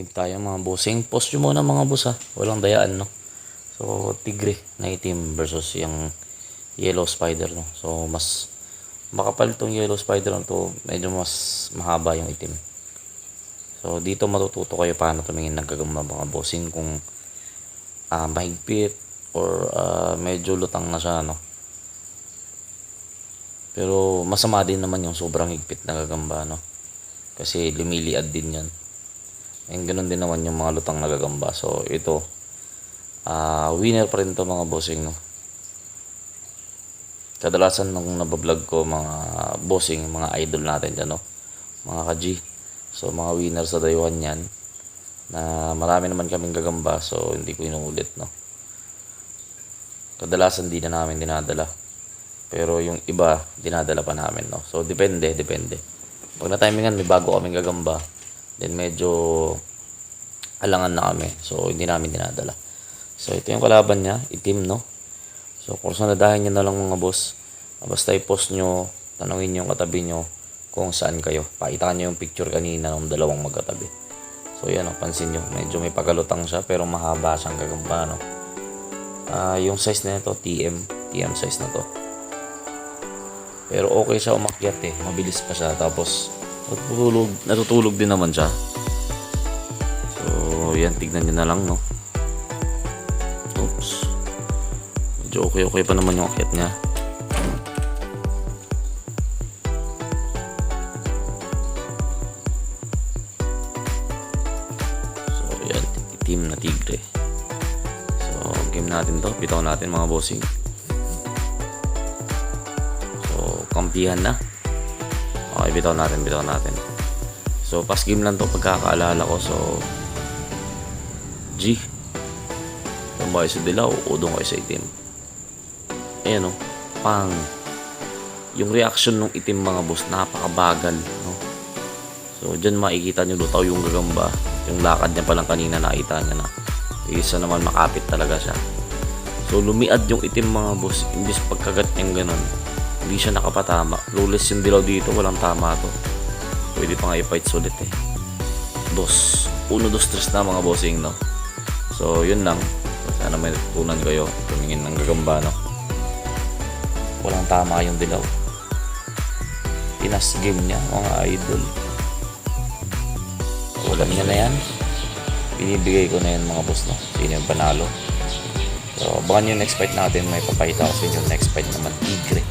Team tayo mga bossing. Post nyo muna mga boss ha. Walang dayaan no. So tigre na itim versus yung yellow spider no. So mas makapal tong yellow spider na to. Medyo mas mahaba yung itim. So dito matututo kayo paano tumingin ng gagamba mga bossing. Kung mahigpit or medyo lutang na siya no. Pero masama din naman yung sobrang higpit na gagamba no. Kasi lumiliad din yan. And ganun din naman yung mga lutang na gagamba. So ito winner pa rin to mga bossing no. Kadalasan nung nabablog ko mga bossing, mga idol natin dyan no, mga ka-G. So mga winner sa dayuhan yan na marami naman kaming gagamba. So hindi ko inuulit no. Kadalasan di na namin dinadala. Pero yung iba dinadala pa namin no. So depende. Pag na-timingan may bago kaming gagamba, then medyo alangan na kami. So hindi namin dinadala. So ito yung kalaban niya, itim no. So kursunadahin nyo na lang mga boss. Basta i-post nyo, tanungin nyo yung katabi nyo kung saan kayo. Pakita nyo yung picture kanina ng dalawang magkatabi. So yan o, pansin nyo, medyo may pagalutang siya pero mahaba siyang gagamba no. Yung size na ito, TM size na to. Pero okay siya umakyat eh, mabilis pa siya. Tapos natutulog din naman siya. So yan, tignan nyo na lang no. Oops. Medyo okay pa naman yung akyat niya. So yan, itim na tigre. So game natin to, bitaw natin mga bossing. So kampihan na. Okay, bitaw natin. So pass game lang to pagkakaalala ko. So G, doon ba kayo sa dilaw o doon kayo sa itim? Ayan o, pang. Yung reaction ng itim mga boss, napakabagal no? So dyan makikita nyo lutaw yung gagamba. Yung lakad niya palang kanina nakita niya na isa naman makapit talaga siya. So lumiad yung itim mga boss. Imbis pagkagat niyang ganun, hindi siya nakapatama. Lulis yung dilaw dito, walang tama to. Pwede pa nga i-fight sulit eh. 1, 2, 3 na mga bossing no. So yun lang. Sana may natutunan kayo tumingin ng gagamba no. Walang tama yung dilaw. Pinas game niya mga idol. Wala niya na yan. Binibigay ko na yan mga boss no. Sino yung panalo. So baka yung next fight natin may papakita ko sa inyo. Next fight naman tigre.